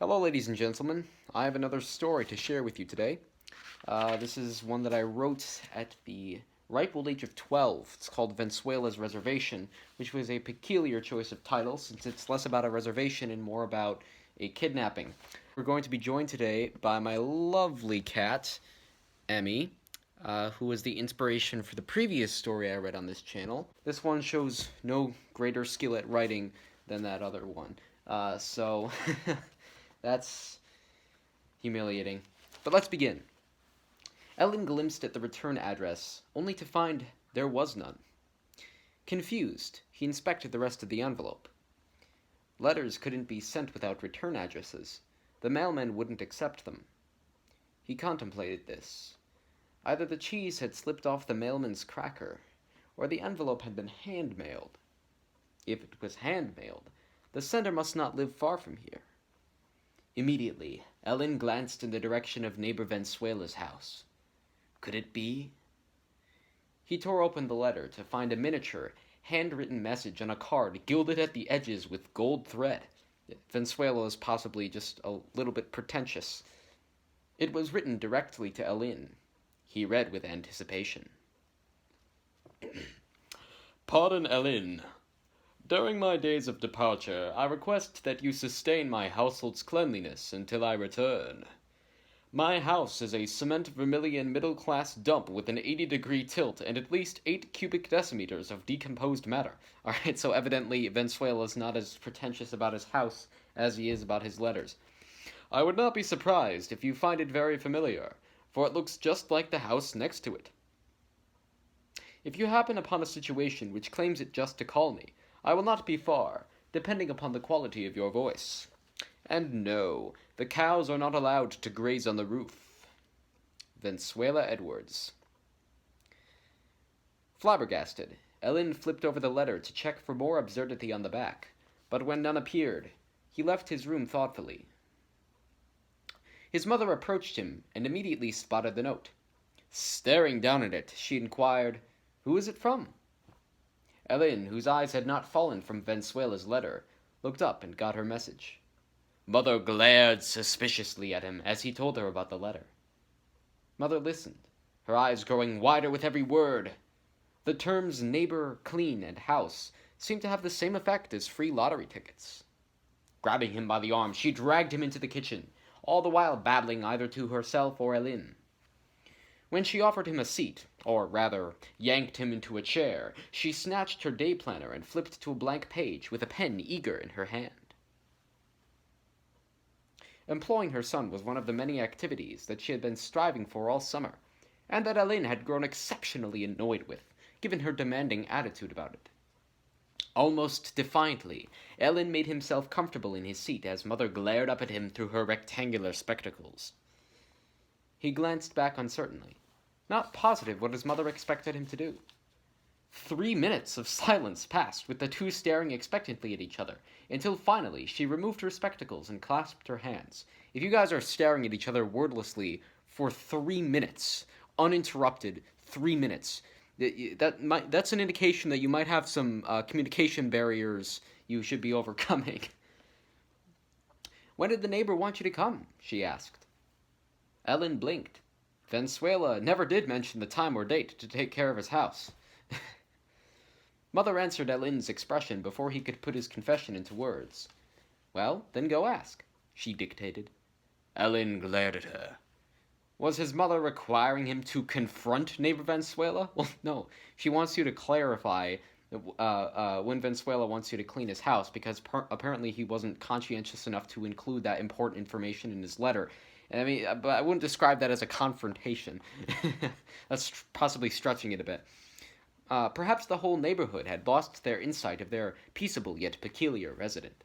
Hello, ladies and gentlemen. I have another story to share with you today. This is one that I wrote at the ripe old age of 12. It's called Vensuela's Reservation, which was a peculiar choice of title since it's less about a reservation and more about a kidnapping. We're going to be joined today by my lovely cat, Emmy, who was the inspiration for the previous story I read on this channel. This one shows no greater skill at writing than that other one. So that's humiliating. But let's begin. Ellin glimpsed at the return address, only to find there was none. Confused, he inspected the rest of the envelope. Letters couldn't be sent without return addresses. The mailman wouldn't accept them. He contemplated this. Either the cheese had slipped off the mailman's cracker, or the envelope had been hand-mailed. If it was hand-mailed, the sender must not live far from here. Immediately, Ellin glanced in the direction of neighbor Vensuela's house. Could it be? He tore open the letter to find a miniature, handwritten message on a card gilded at the edges with gold thread. Vensuela is possibly just a little bit pretentious. It was written directly to Ellin. He read with anticipation. Pardon, Ellin. During my days of departure, I request that you sustain my household's cleanliness until I return. My house is a cement vermilion middle-class dump with an 80-degree tilt and at least 8 cubic decimeters of decomposed matter. Alright, so evidently Vensuela's not as pretentious about his house as he is about his letters. I would not be surprised if you find it very familiar, for it looks just like the house next to it. If you happen upon a situation which claims it just to call me, I will not be far, depending upon the quality of your voice. And no, the cows are not allowed to graze on the roof. Vensuela Edwards. Flabbergasted, Ellin flipped over the letter to check for more absurdity on the back, but when none appeared, he left his room thoughtfully. His mother approached him and immediately spotted the note. Staring down at it, she inquired, "Who is it from?" Ellin, whose eyes had not fallen from Vensuela's letter, looked up and got her message. Mother glared suspiciously at him as he told her about the letter. Mother listened, her eyes growing wider with every word. The terms neighbor, clean, and house seemed to have the same effect as free lottery tickets. Grabbing him by the arm, she dragged him into the kitchen, all the while babbling either to herself or Ellin. When she offered him a seat, or rather, yanked him into a chair, she snatched her day planner and flipped to a blank page with a pen eager in her hand. Employing her son was one of the many activities that she had been striving for all summer, and that Ellin had grown exceptionally annoyed with, given her demanding attitude about it. Almost defiantly, Ellin made himself comfortable in his seat as Mother glared up at him through her rectangular spectacles. He glanced back uncertainly, not positive what his mother expected him to do. 3 minutes of silence passed, with the two staring expectantly at each other, until finally she removed her spectacles and clasped her hands. If you guys are staring at each other wordlessly for 3 minutes, uninterrupted 3 minutes, that's an indication that you might have some communication barriers you should be overcoming. When did the neighbor want you to come? She asked. Ellin blinked. Vensuela never did mention the time or date to take care of his house. Mother answered Ellin's expression before he could put his confession into words. Well, then go ask, she dictated. Ellin glared at her. Was his mother requiring him to confront neighbor Vensuela? Well, no. She wants you to clarify when Vensuela wants you to clean his house, because apparently he wasn't conscientious enough to include that important information in his letter. I mean, but I wouldn't describe that as a confrontation. That's possibly stretching it a bit. Perhaps the whole neighborhood had lost their insight of their peaceable yet peculiar resident.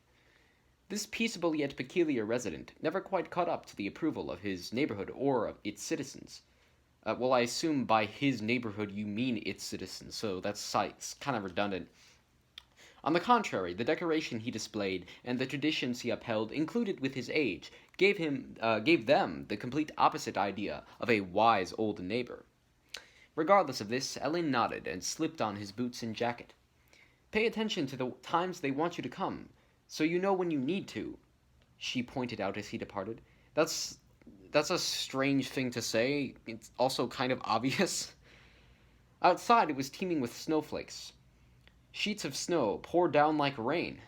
This peaceable yet peculiar resident never quite caught up to the approval of his neighborhood or of its citizens. Well, I assume by his neighborhood you mean its citizens, so that's kind of redundant. On the contrary, the decoration he displayed and the traditions he upheld, included with his age, gave them the complete opposite idea of a wise old neighbor. Regardless of this, Ellin nodded and slipped on his boots and jacket. Pay attention to the times they want you to come, so you know when you need to. she pointed out as he departed. That's that's a strange thing to say. It's also kind of obvious. Outside, it was teeming with snowflakes. Sheets of snow poured down like rain.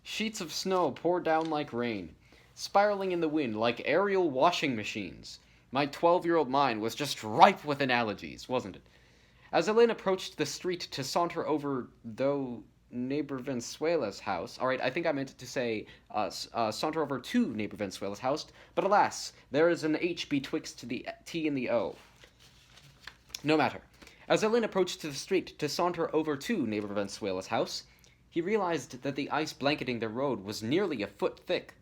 Sheets of snow poured down like rain, spiraling in the wind like aerial washing machines. My 12-year-old mind was just ripe with analogies, wasn't it? As Ellin approached the street to saunter over, though, neighbor Vensuela's house. All right, I think I meant to say saunter over to neighbor Vensuela's house, but alas, there is an H betwixt the T and the O. No matter. As Ellin approached the street to saunter over to neighbor Vensuela's house, he realized that the ice blanketing the road was nearly a foot thick.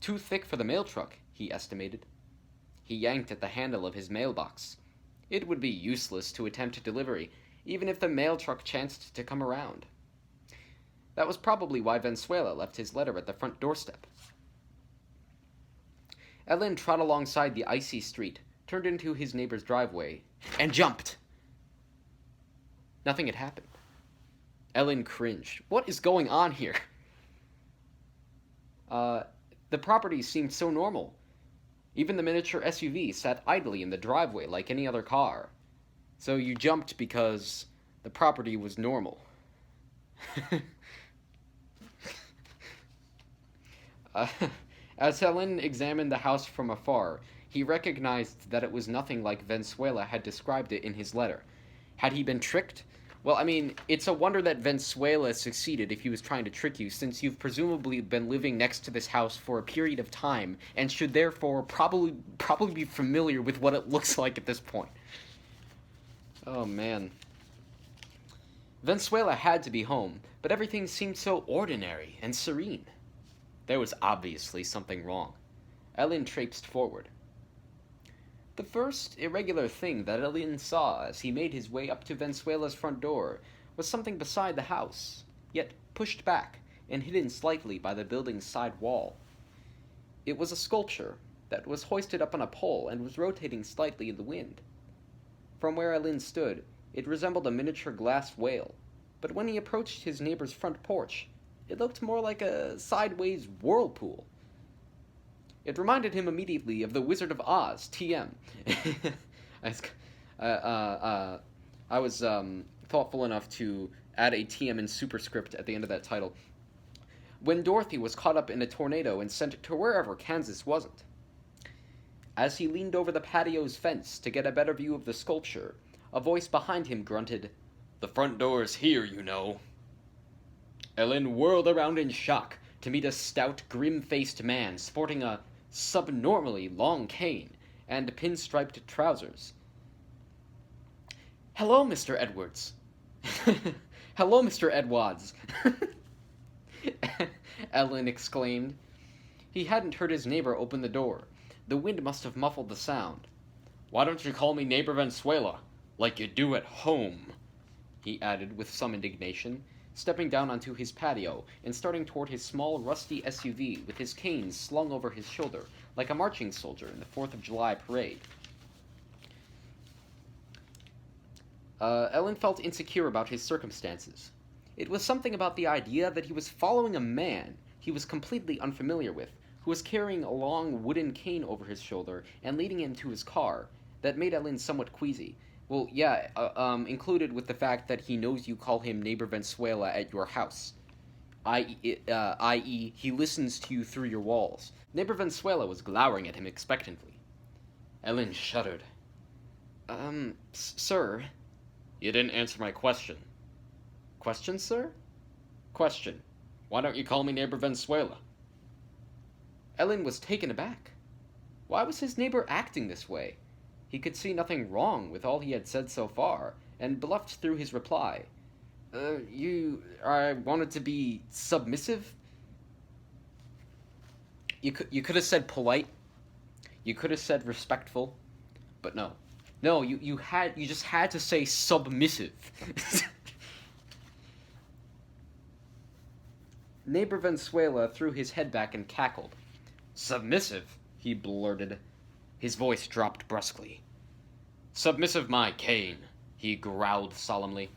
Too thick for the mail truck, he estimated. He yanked at the handle of his mailbox. It would be useless to attempt delivery, even if the mail truck chanced to come around. That was probably why Vensuela left his letter at the front doorstep. Ellin trod alongside the icy street, turned into his neighbor's driveway, and jumped. Nothing had happened. Ellin cringed. What is going on here? The property seemed so normal. Even the miniature SUV sat idly in the driveway like any other car. So you jumped because the property was normal. As Ellin examined the house from afar, he recognized that it was nothing like Vensuela had described it in his letter. Had he been tricked? Well, I mean, it's a wonder that Vensuela succeeded if he was trying to trick you, since you've presumably been living next to this house for a period of time, and should therefore probably be familiar with what it looks like at this point. Oh, man. Vensuela had to be home, but everything seemed so ordinary and serene. There was obviously something wrong. Ellin traipsed forward. The first irregular thing that Ellin saw as he made his way up to Vensuela's front door was something beside the house, yet pushed back and hidden slightly by the building's side wall. It was a sculpture that was hoisted up on a pole and was rotating slightly in the wind. From where Ellin stood, it resembled a miniature glass whale, but when he approached his neighbor's front porch, it looked more like a sideways whirlpool. It reminded him immediately of the Wizard of Oz, TM. I was thoughtful enough to add a TM in superscript at the end of that title. When Dorothy was caught up in a tornado and sent to wherever Kansas wasn't. As he leaned over the patio's fence to get a better view of the sculpture, a voice behind him grunted, "The front door's here, you know." Ellin whirled around in shock to meet a stout, grim-faced man sporting a subnormally long cane and pinstriped trousers. "Hello, Mr. Edwards." "Hello, Mr. Edwards," Ellin exclaimed. He hadn't heard his neighbor open the door. The wind must have muffled the sound. "Why don't you call me Neighbor Vensuela, like you do at home?" he added with some indignation, stepping down onto his patio and starting toward his small, rusty SUV with his cane slung over his shoulder like a marching soldier in the 4th of July parade. Ellin felt insecure about his circumstances. It was something about the idea that he was following a man he was completely unfamiliar with, who was carrying a long wooden cane over his shoulder and leading him to his car, that made Ellin somewhat queasy. Well, yeah, included with the fact that he knows you call him Neighbor Vensuela at your house. I.e., he listens to you through your walls. Neighbor Vensuela was glowering at him expectantly. Ellin shuddered. Sir? You didn't answer my question. Question, sir? Question. Why don't you call me Neighbor Vensuela? Ellin was taken aback. Why was his neighbor acting this way? He could see nothing wrong with all he had said so far, and bluffed through his reply. I wanted to be submissive? You could have said polite. You could have said respectful. But no. No, you just had to say submissive. Neighbor Vensuela threw his head back and cackled. "Submissive?" he blurted. His voice dropped brusquely. "Submissive my cane," he growled solemnly.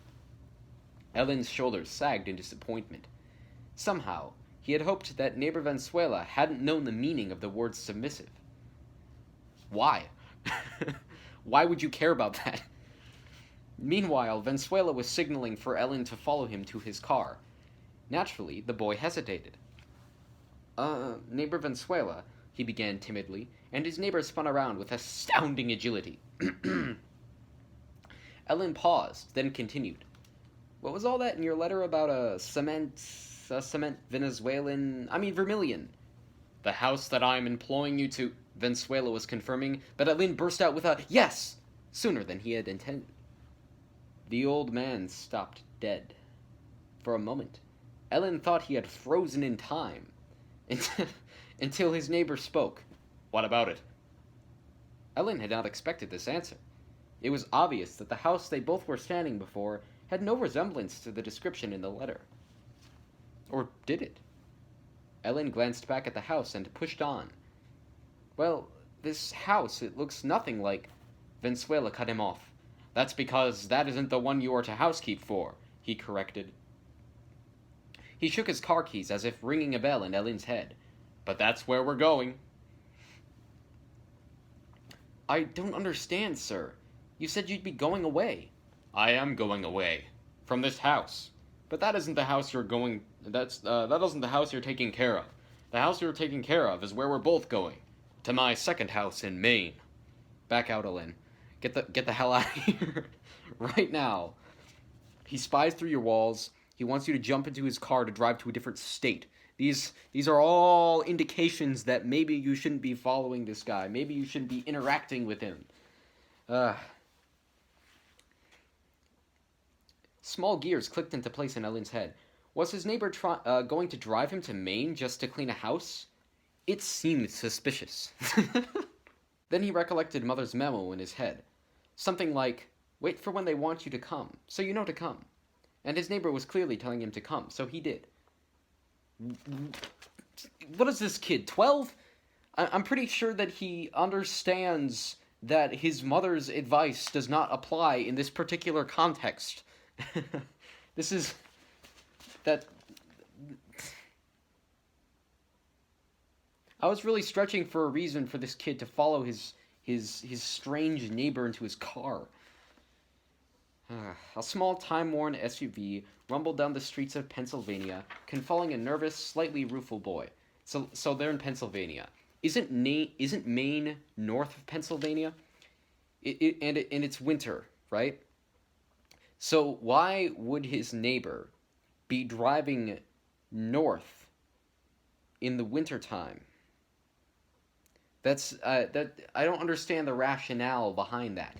Ellen's shoulders sagged in disappointment. Somehow, he had hoped that neighbor Vensuela hadn't known the meaning of the word submissive. Why? Why would you care about that? Meanwhile, Vensuela was signaling for Ellin to follow him to his car. Naturally, the boy hesitated. Neighbor Vensuela, he began timidly, and his neighbor spun around with astounding agility. Ellin paused, then continued. What was all that in your letter about a Vermilion? The house that I'm employing you to, Vensuela was confirming, but Ellin burst out with a yes, sooner than he had intended. The old man stopped dead. For a moment, Ellin thought he had frozen in time, until his neighbor spoke. What about it? Ellin had not expected this answer. It was obvious that the house they both were standing before had no resemblance to the description in the letter. Or did it? Ellin glanced back at the house and pushed on. Well, this house, it looks nothing like... Vensuela cut him off. That's because that isn't the one you are to housekeep for, he corrected. He shook his car keys as if ringing a bell in Ellin's head. But that's where we're going. I don't understand, sir. You said you'd be going away. I am going away. From this house. But that isn't the house you're going... that isn't the house you're taking care of. The house you're taking care of is where we're both going. To my second house in Maine. Back out, Ellin. Get the hell out of here. Right now. He spies through your walls. He wants you to jump into his car to drive to a different state. These are all indications that maybe you shouldn't be following this guy. Maybe you shouldn't be interacting with him. Small gears clicked into place in Ellin's head. Was his neighbor going to drive him to Maine just to clean a house? It seemed suspicious. Then he recollected Mother's memo in his head. Something like, wait for when they want you to come, so you know to come. And his neighbor was clearly telling him to come, so he did. What is this kid, 12? I'm pretty sure that he understands that his mother's advice does not apply in this particular context. This is... that... I was really stretching for a reason for this kid to follow his strange neighbor into his car. A small, time-worn SUV rumbled down the streets of Pennsylvania, confounding a nervous, slightly rueful boy. So they're in Pennsylvania. Isn't Maine north of Pennsylvania? And it's winter, right? So why would his neighbor be driving north in the wintertime? That I don't understand the rationale behind that.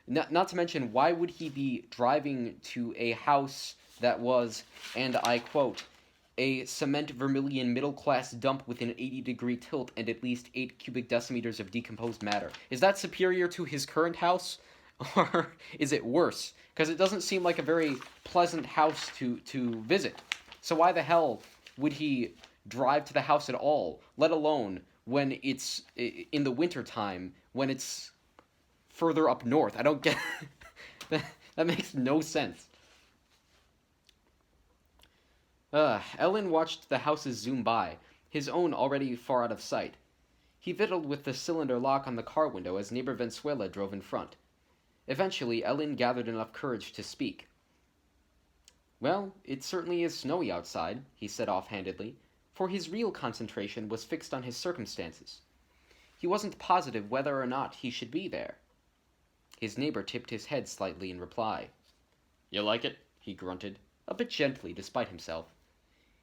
Not to mention, why would he be driving to a house that was, and I quote, a cement vermilion middle-class dump with an 80-degree tilt and at least 8 cubic decimeters of decomposed matter? Is that superior to his current house? Or is it worse? Because it doesn't seem like a very pleasant house to visit. So why the hell would he drive to the house at all, let alone when it's in the wintertime, when it's further up north? I don't get... that makes no sense. Ellin watched the houses zoom by, his own already far out of sight. He fiddled with the cylinder lock on the car window as neighbor Vensuela drove in front. Eventually, Ellin gathered enough courage to speak. Well, it certainly is snowy outside, he said offhandedly, for his real concentration was fixed on his circumstances. He wasn't positive whether or not he should be there. His neighbor tipped his head slightly in reply. You like it? He grunted, a bit gently despite himself.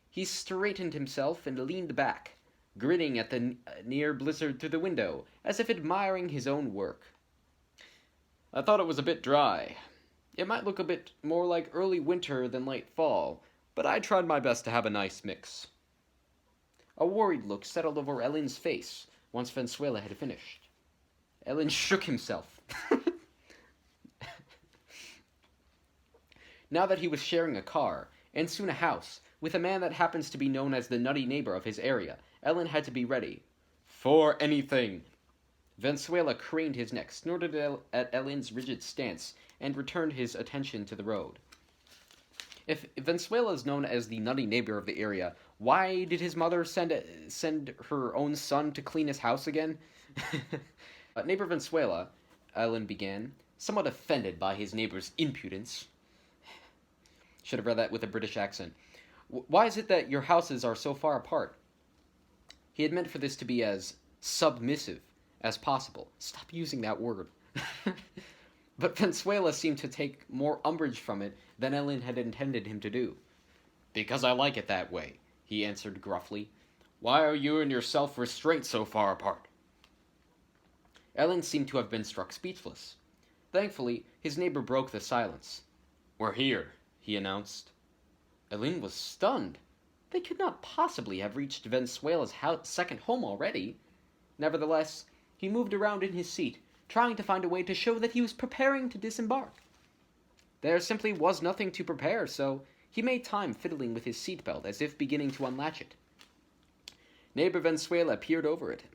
He straightened himself and leaned back, grinning at the near blizzard through the window, as if admiring his own work. I thought it was a bit dry. It might look a bit more like early winter than late fall, but I tried my best to have a nice mix. A worried look settled over Ellin's face once Vensuela had finished. Ellin shook himself. Now that he was sharing a car, and soon a house, with a man that happens to be known as the nutty neighbor of his area, Ellin had to be ready. For anything. Vensuela craned his neck, snorted at Ellin's rigid stance, and returned his attention to the road. If Vensuela is known as the nutty neighbor of the area, why did his mother send her own son to clean his house again? Neighbor Vensuela, Ellin began, somewhat offended by his neighbor's impudence. Should have read that with a British accent. Why is it that your houses are so far apart? He had meant for this to be as submissive as possible. Stop using that word. But Vensuela seemed to take more umbrage from it than Ellin had intended him to do. Because I like it that way, he answered gruffly. Why are you and your self-restraint so far apart? Ellin seemed to have been struck speechless. Thankfully, his neighbor broke the silence. We're here, he announced. Ellin was stunned. They could not possibly have reached Vensuela's second home already. Nevertheless, he moved around in his seat, trying to find a way to show that he was preparing to disembark. There simply was nothing to prepare, so he made time fiddling with his seatbelt as if beginning to unlatch it. Neighbor Vensuela peered over at him.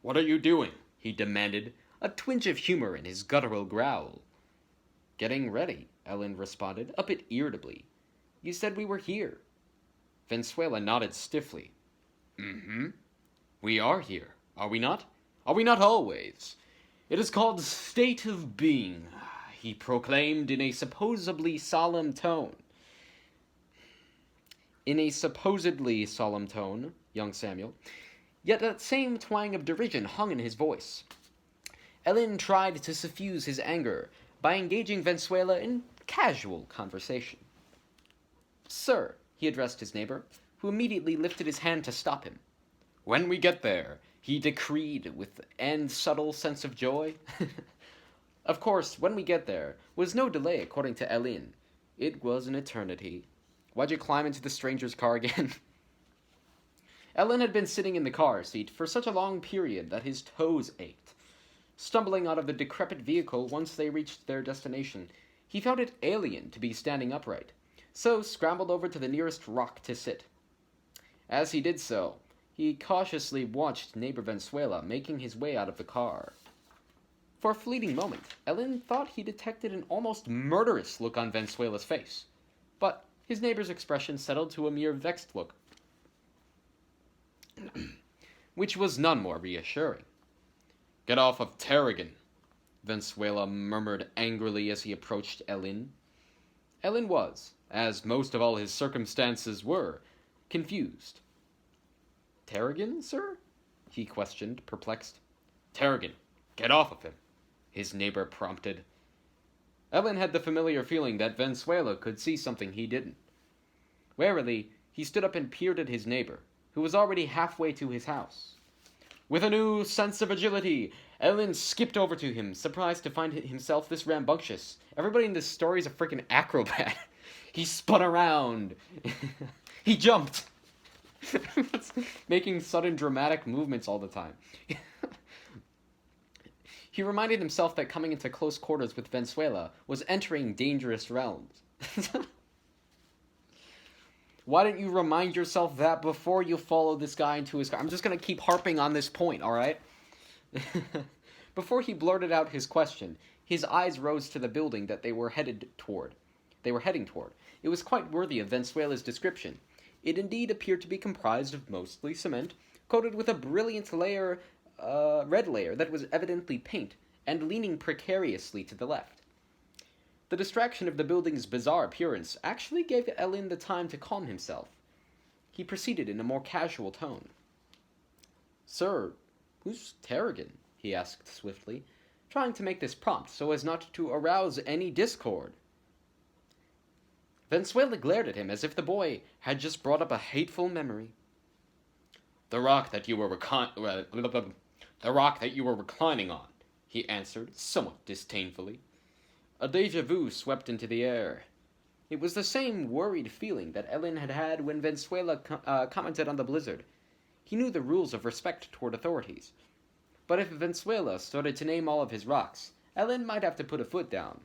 What are you doing? He demanded, a twinge of humor in his guttural growl. Getting ready, Ellin responded, a bit irritably. You said we were here. Vensuela nodded stiffly. Mm-hmm. We are here, are we not? Are we not always? It is called state of being, he proclaimed in a supposedly solemn tone. In a supposedly solemn tone, young Samuel, yet that same twang of derision hung in his voice. Ellin tried to suffuse his anger by engaging Vensuela in casual conversation. Sir, he addressed his neighbor, who immediately lifted his hand to stop him. When we get there, he decreed with an subtle sense of joy. Of course, when we get there was no delay according to Ellin. It was an eternity. Why'd you climb into the stranger's car again? Ellin had been sitting in the car seat for such a long period that his toes ached. Stumbling out of the decrepit vehicle once they reached their destination, he found it alien to be standing upright, so scrambled over to the nearest rock to sit. As he did so, he cautiously watched neighbor Vensuela making his way out of the car. For a fleeting moment, Ellin thought he detected an almost murderous look on Vensuela's face, but his neighbor's expression settled to a mere vexed look, which was none more reassuring. Get off of Tarragon, Vensuela murmured angrily as he approached Ellin. Ellin was, as most of all his circumstances were, confused. Tarragon, sir? He questioned, perplexed. Tarragon, get off of him, his neighbor prompted. Ellin had the familiar feeling that Vensuela could see something he didn't. Warily, he stood up and peered at his neighbor, who was already halfway to his house. With a new sense of agility, Ellin skipped over to him, surprised to find himself this rambunctious. Everybody in this story is a freaking acrobat. He spun around. He jumped. Making sudden dramatic movements all the time. He reminded himself that coming into close quarters with Vensuela was entering dangerous realms. Why didn't you remind yourself that before you followed this guy into his car? I'm just going to keep harping on this point, alright? Before he blurted out his question, his eyes rose to the building that they were heading toward. It was quite worthy of Vensuela's description. It indeed appeared to be comprised of mostly cement, coated with a brilliant red layer that was evidently paint, and leaning precariously to the left. The distraction of the building's bizarre appearance actually gave Ellin the time to calm himself. He proceeded in a more casual tone. Sir, who's Tarragon? He asked swiftly, trying to make this prompt so as not to arouse any discord. Vensuela glared at him as if the boy had just brought up a hateful memory. The rock that you were reclining on, he answered, somewhat disdainfully. A déjà vu swept into the air. It was the same worried feeling that Ellin had had when Vensuela commented on the blizzard. He knew the rules of respect toward authorities. But if Vensuela started to name all of his rocks, Ellin might have to put a foot down.